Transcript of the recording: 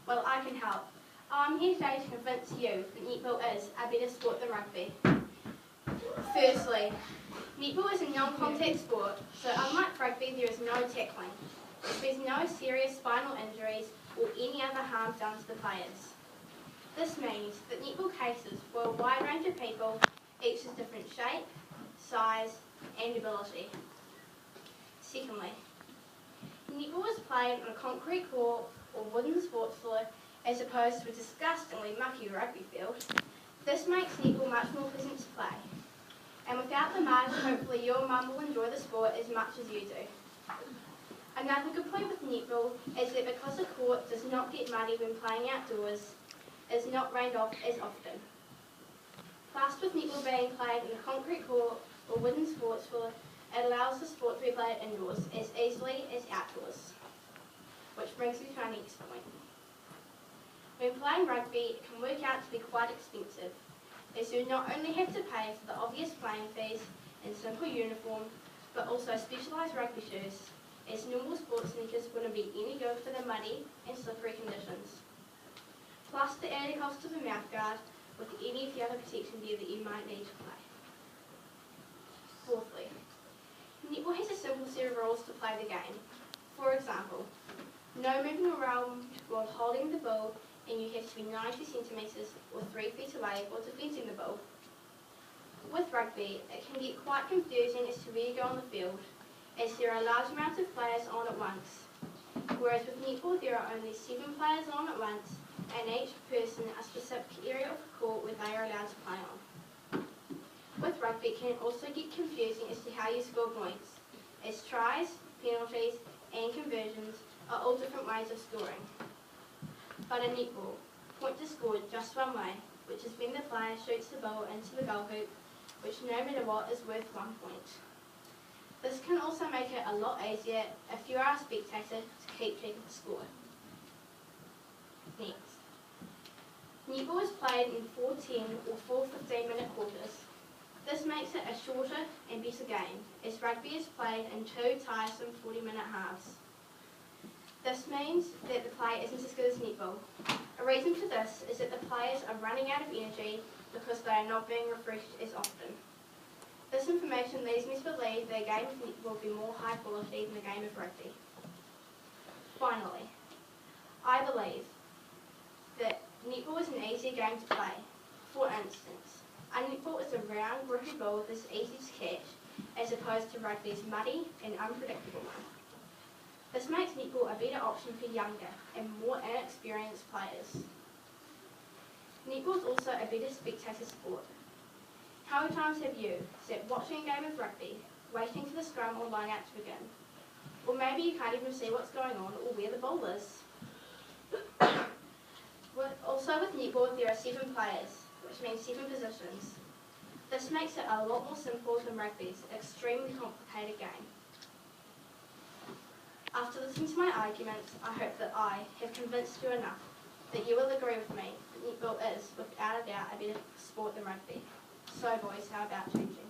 Well, I can help. I'm here today to convince you that netball is a better sport than rugby. Firstly, netball is a non-contact sport, so unlike rugby there is no tackling. There's no serious spinal injuries or any other harm done to the players. This means that netball caters for a wide range of people, each with different shape, size and ability. Secondly, netball is played on a concrete court or wooden sports floor as opposed to a disgustingly mucky rugby field. This makes netball much more pleasant to play. And without the mud, hopefully your mum will enjoy the sport as much as you do. Another good point with netball is that because the court does not get muddy when playing outdoors, it is not rained off as often. Plus, with netball being played in a concrete court or wooden sports floor, it allows the sport to be played indoors as easily as outdoors. Which brings me to our next point. When playing rugby, it can work out to be quite expensive, as you not only have to pay for the obvious playing fees and simple uniform, but also specialised rugby shoes, as normal sports sneakers wouldn't be any good for the muddy and slippery conditions. Plus the added cost of a mouthguard with any of the other protection gear that you might need to play. Fourthly, netball has a simple set of rules to play the game. For example, no moving around while holding the ball, and you have to be 90 centimetres or 3 feet away while defending the ball. With rugby, it can get quite confusing as to where you go on the field, as there are large amounts of players on at once, whereas with netball there are only 7 players on at once, and each person a specific area of the court where they are allowed to play on. With rugby, it can also get confusing as to how you score points, as tries, penalties and conversions are all different ways of scoring. But in netball, points are scored just one way, which is when the player shoots the ball into the goal hoop, which no matter what is worth 1 point. This can also make it a lot easier if you are a spectator to keep track of the score. Next, netball is played in 4 10 or 4 15-minute quarters. This makes it a shorter and better game, as rugby is played in 2 tiresome 40-minute halves. This means that the play isn't as good as netball. A reason for this is that the players are running out of energy because they are not being refreshed as often. This information leads me to believe that a game of netball will be more high quality than a game of rugby. Finally, I believe that netball is an easier game to play. For instance, a netball is a round, grippy ball that is easy to catch, as opposed to rugby's muddy and unpredictable one. This makes netball a better option for younger and more inexperienced players. Netball is also a better spectator sport. How many times have you sat watching a game of rugby, waiting for the scrum or line out to begin? Or maybe you can't even see what's going on or where the ball is. Also with netball there are 7 players, which means 7 positions. This makes it a lot more simple than rugby's extremely complicated game. After listening to my arguments, I hope that I have convinced you enough that you will agree with me that netball is, without a doubt, a better sport than rugby. So boys, how about changing?